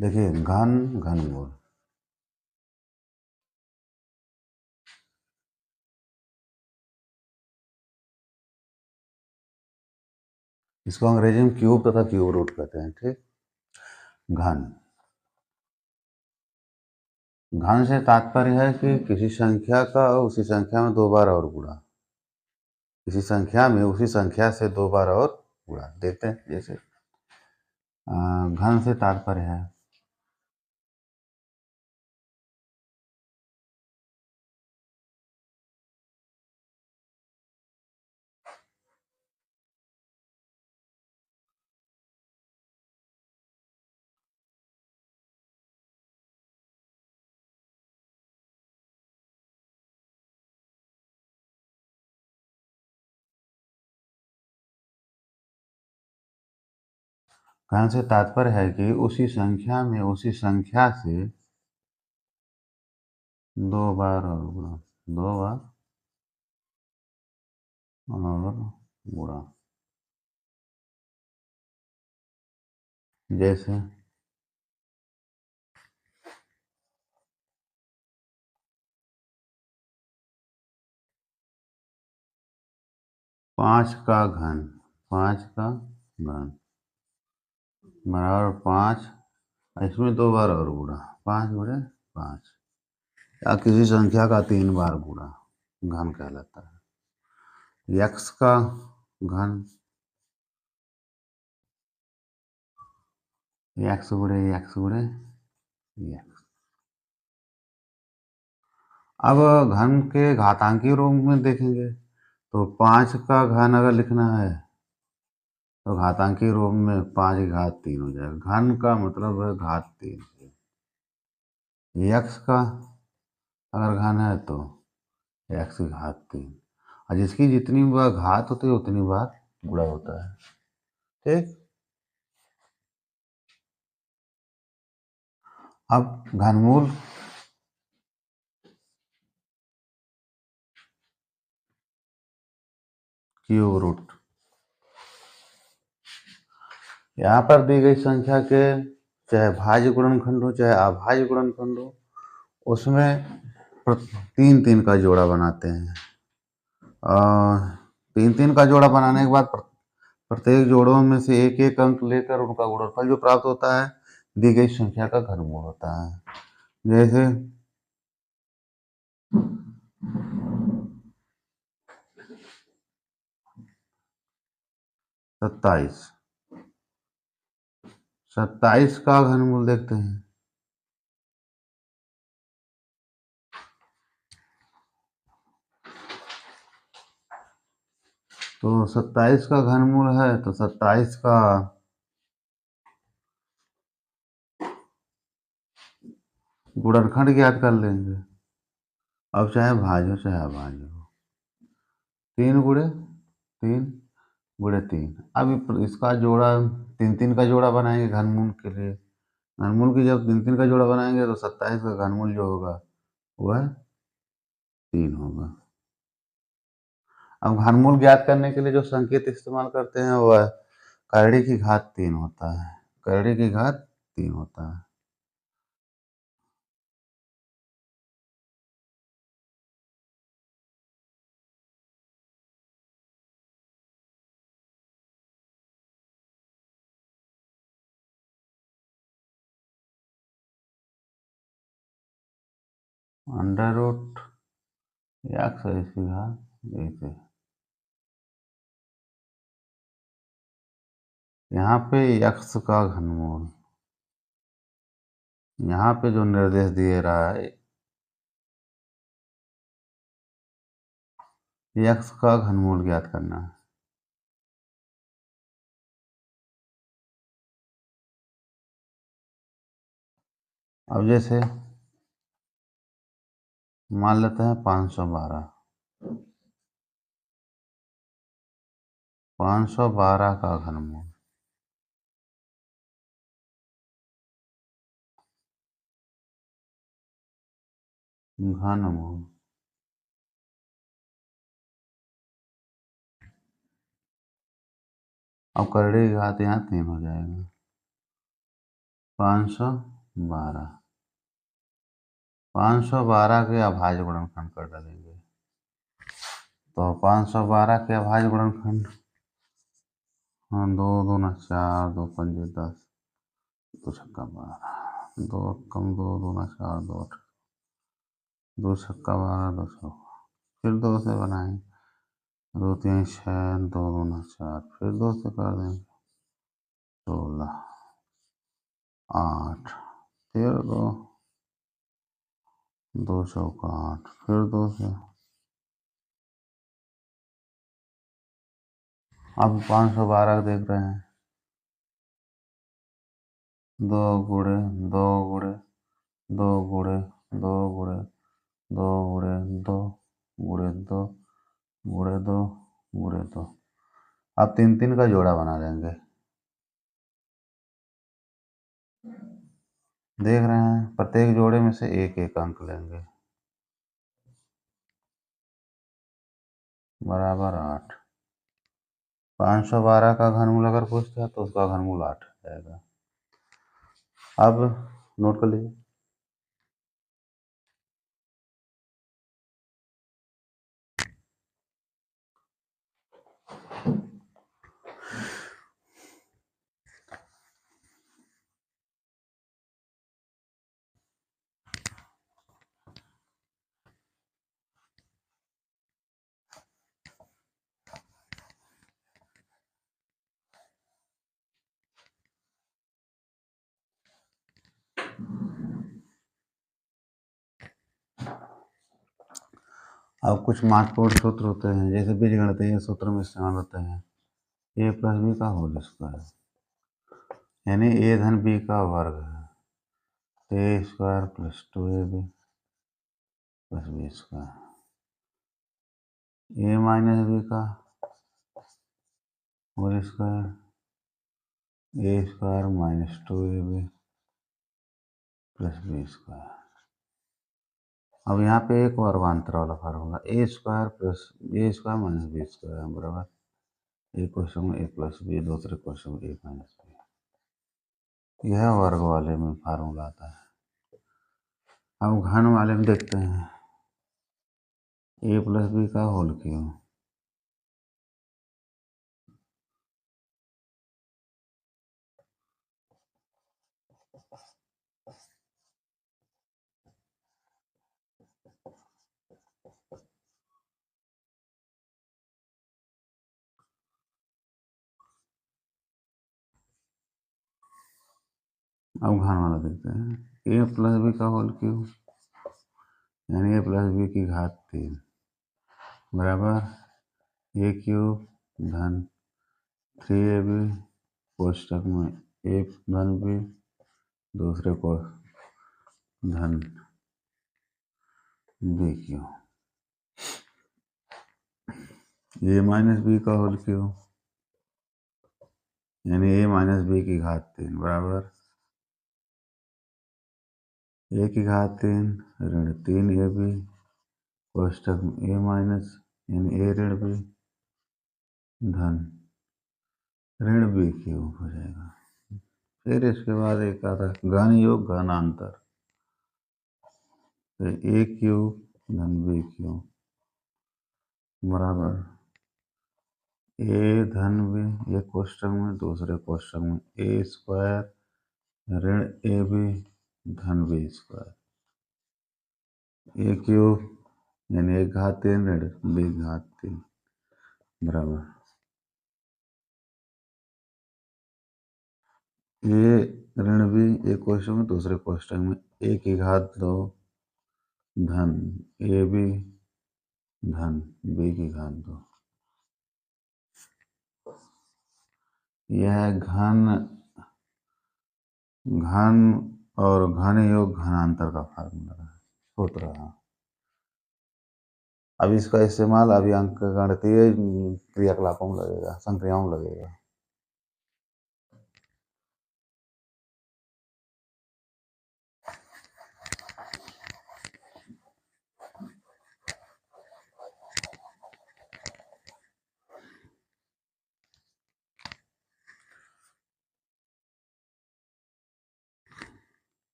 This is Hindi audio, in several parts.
देखिए घन घनमूल, इसको अंग्रेजी में क्यूब तथा क्यूब रूट कहते हैं। ठीक। घन, घन से तात्पर्य है कि किसी संख्या का उसी संख्या में 2 बार और गुणा, किसी संख्या में उसी संख्या से 2 बार और गुणा। देखते हैं जैसे घन से तात्पर्य है घन से तात्पर्य है कि उसी संख्या में उसी संख्या से 2 बार और गुणा, 2 बार और गुणा। जैसे 5 का घन, 5 का घन बराबर 5, इसमें 2 बार और गुणा, 5 गुणे 5, या किसी संख्या का 3 बार गुणा घन कहलाता है। यक्स का घन, यक्स गुणे यक्स गुणे यक्स। अब घन के घातांकी रूप में देखेंगे तो 5 का घन अगर लिखना है तो घातांकी रूप में 5 की घात 3 हो जाएगा। घन का मतलब है घात 3। यक्स का अगर घन है तो एक्स की घात 3, और जिसकी जितनी बार घात होती है उतनी बार गुणा होता है। ठीक। अब घनमूल क्यूब रूट, यहाँ पर दी गई संख्या के चाहे भाज्य गुणनखंड हो चाहे अभाज्य गुणनखंड हो, उसमें 3-3 का जोड़ा बनाते हैं। और 3-3 का जोड़ा बनाने के बाद प्रत्येक जोड़ों में से एक एक अंक लेकर उनका गुणनफल जो प्राप्त होता है दी गई संख्या का घनमूल होता है। जैसे 27, 27 का घनमूल देखते हैं। तो 27 का घनमूल है तो 27 का गुणनखंड ज्ञात कर लेंगे। अब चाहे भाज्य हो चाहे अभाज्य हो, 3 गुणे 3 गुणे 3। अब इसका जोड़ा 3-3 का जोड़ा बनाएंगे घनमूल के लिए। घनमूल की जब 3-3 का जोड़ा बनाएंगे तो 27 का घनमूल जो होगा वह 3 होगा। अब घनमूल ज्ञात करने के लिए जो संकेत इस्तेमाल करते हैं वह करड़ी की घात 3 होता है। करड़ी की घात 3 होता है। अंडर रूट एक्स इसकी घात ऐसे, यहाँ पे एक्स का घनमूल, यहाँ पे जो निर्देश दिए रहा है एक्स का घनमूल ज्ञात करना है। अब जैसे मान लेते हैं 512, 512 का घनमूल, घनमूल। अब करड़ी की घात यहाँ 3 हो जाएगा। 512 512 के अभाज्य गुणनखंड कर डालेंगे। तो 512 के अभाज्य गुणनखंड, हाँ, 2 दूना 4, 2 पंजे 10, 2 छक्का 12, 2 कम 2 दूना 4, 2 2 छक्का 12, 2 छक्का, फिर 2 से बनाएं, 2 3 6, 2 दूना 4, फिर 2 से कर देंगे, 16, 8, फिर 2 चौका 8, फिर 2 से। अब 512 देख रहे हैं, 2 गुणे 2 गुणे 2 गुणे 2 गुणे 2 गुणे 2 गुणे 2 गुणे 2 गुणे 2। अब 3 का जोड़ा बना लेंगे। देख रहे हैं, प्रत्येक जोड़े में से एक एक अंक लेंगे, बराबर 8। 512 का घनमूल अगर पूछता है तो उसका घनमूल 8 जाएगा। अब नोट कर लीजिए। अब कुछ महत्वपूर्ण सूत्र होते हैं, जैसे बीजगणितीय सूत्र में इस्तेमाल होते हैं, a प्लस बी का होल स्क्वायर, यानी a धन b का वर्ग है, a square plus 2ab plus B square, a minus b का whole square, a square minus 2ab plus B square. अब यहाँ पे एक वर्गांतर वाला formula, a square plus a square minus B square बराबर एक क्वेश्चन में a प्लस बी, दूसरे क्वेश्चन में a माइनस बी। यह वर्ग वाले में फार्मूला आता है। अब घन वाले में देखते हैं, a प्लस बी का होल क्यूब, अब घन वाला देखते हैं, a प्लस बी का होल क्यूब, यानी a प्लस बी की घात 3 बराबर a क्यूब धन 3ab कोष्टक में a धन b, दूसरे को धन b cube, a minus B का होल क्यूब, यानी a माइनस बी की घात 3 बराबर a की घात 3 ऋण 3ab कोष्टक में a माइनस यानी a ऋण b धन ऋण b क्यूब हो जाएगा। फिर इसके बाद एक आता है घन योग घनांतर, तो a क्यूब धन b क्यूब बराबर a धन b, एक कोष्टक में दूसरे कोष्टक में a स्क्वायर ऋण ab धन b स्क्वायर, a क्यूब यानी 1 घात 3 ऋण b घात 3 बराबर a ऋण b, एक कोष्टक में दूसरे कोष्टक में a की घात 2 धन ab धन b की घात 2। यह घन और घन योग घनांतर का फार्मूला सूत्र है। अब इसका इस्तेमाल अभी अंकगणितीय क्रियाकलापों में लगेगा, संक्रियाओं में लगेगा।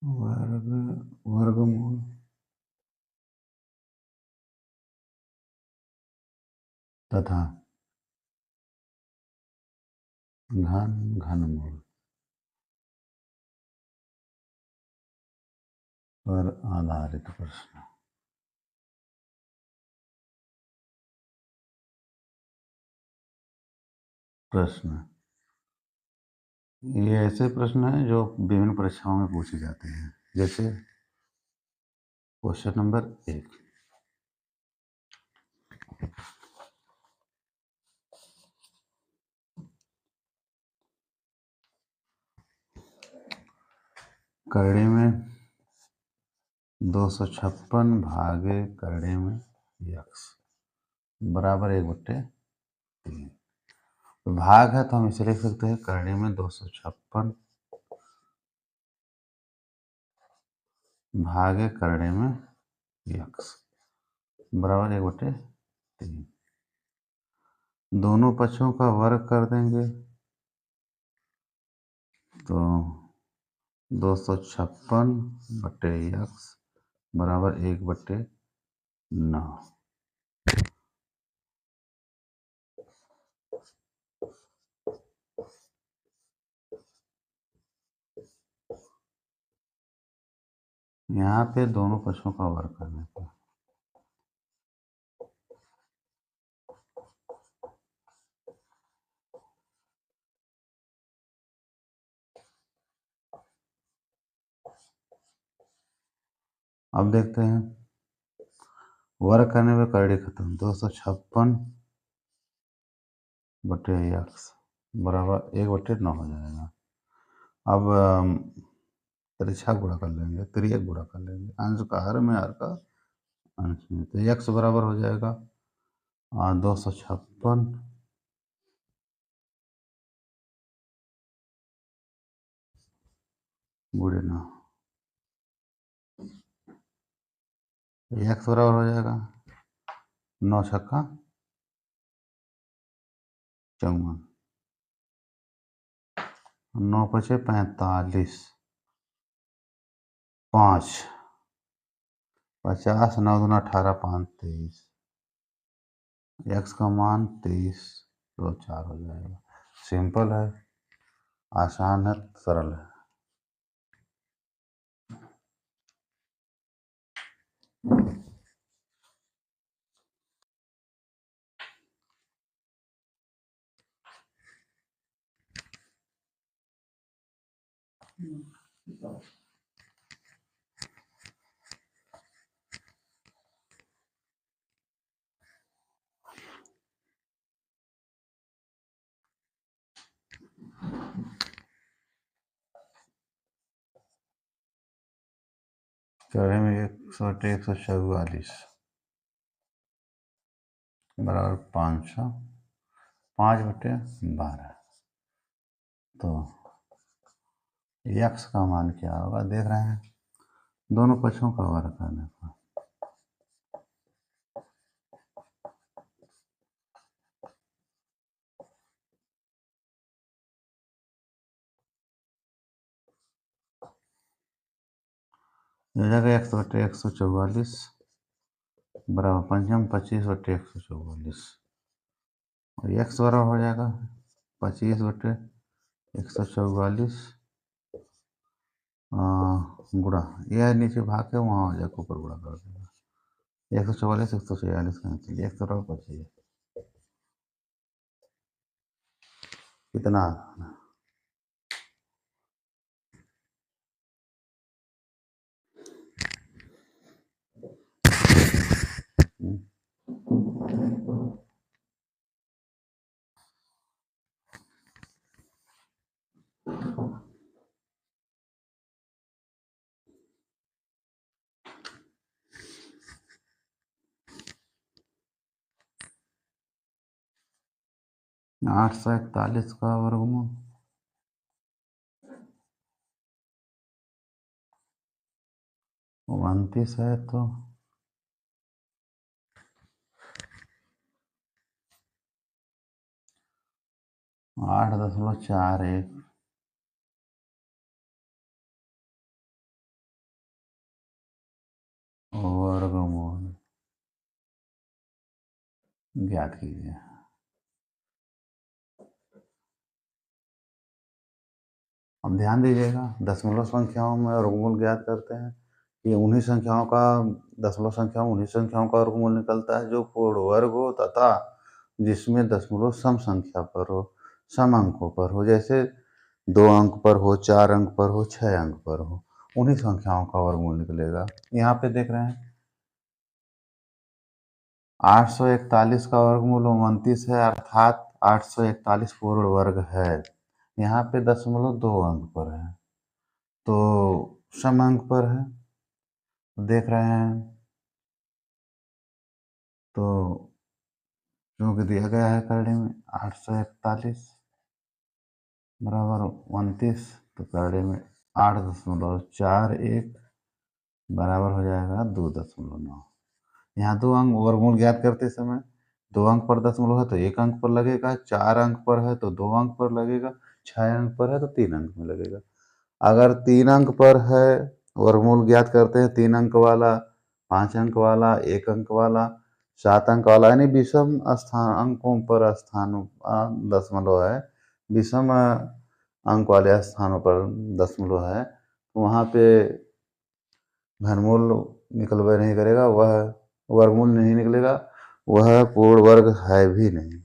वर्ग वर्गमूल तथा घनमूल पर आधारित प्रश्न। ये ऐसे प्रश्न हैं जो विभिन्न परीक्षाओं में पूछे जाते हैं। जैसे क्वेश्चन नंबर 1, करड़े में 256 भागे करड़े में यक्स बराबर 1/3। तो भाग है तो हम इसे लिख सकते हैं करड़े में 256 भागे करड़े में यक्स बराबर 1/3। दोनों पक्षों का वर्ग कर देंगे तो 256/x बराबर 1/9। यहाँ पे दोनों पक्षों का वर्ग करने पर अब देखते हैं वर्ग करने पे करड़ी खत्म। 256/x बराबर 1/9 हो जाएगा। अब तिरछा गुणा कर लेंगे, तिर्यक गुणा कर लेंगे, अंश का हर में हर का अंश में, तो x बराबर हो जाएगा 256 गुणे 9। x बराबर हो जाएगा 9 छक्का 54, 9 पचे 45, 5 50, 9 दूना 18, 5 23, x का मान 23 तो 4 हो जाएगा। सिंपल है, आसान है, सरल है। चौड़े में 144 बराबर 500, 5/12। तो यक्स का मान क्या होगा देख रहे हैं, दोनों पक्षों का वर्ग करने पर हो जाएगा 100/144 बराबर पंचम 25/144 और x बराबर हो जाएगा 25/144 गुणा, यह नीचे भाग के वहाँ हो जाएगा, ऊपर गुणा कर देगा 144 146 कैंसिल, x बराबर 25 कितना। हम्म। 841 का वर्गमूल 29 है तो 8.41 वर्गमूल ज्ञात कीजिए। अब ध्यान दीजिएगा, दशमलव संख्याओं में वर्गमूल ज्ञात करते हैं कि उन्हीं संख्याओं का दशमलव संख्याओं उन्हीं संख्याओं का वर्गमूल निकलता है जो पूर्ण वर्ग हो तथा जिसमें दशमलव सम संख्या पर हो, सम अंकों पर हो, जैसे 2 अंक पर हो, 4 अंक पर हो, 6 अंक पर हो, उन्हीं संख्याओं का वर्गमूल निकलेगा। यहाँ पे देख रहे हैं 841 का वर्गमूल 29 है, अर्थात 841 पूर्ण वर्ग है। यहाँ पे दशमलव 2 अंक पर है तो सम अंक पर है, देख रहे हैं तो क्योंकि दिया गया है करड़ी में 841 बराबर 29, तो करड़ी में 8.41 बराबर हो जाएगा 2.9। यहाँ 2 अंक वर्गमूल ज्ञात करते समय 2 अंक पर दशमलव है तो 1 अंक पर लगेगा, 4 अंक पर है तो 2 अंक पर लगेगा, 6 अंक पर है तो 3 अंक में लगेगा। अगर 3 अंक पर है, वर्गमूल ज्ञात करते हैं 3 अंक वाला, 5 अंक वाला, 1 अंक वाला, 7 अंक वाला, यानी विषम स्थान अंकों पर स्थान दशमलव है, विषम अंक वाले स्थानों पर दशमलव है, तो वहाँ पे घनमूल निकलवे नहीं करेगा, वह वर्गमूल नहीं निकलेगा, वह पूर्ण वर्ग है भी नहीं।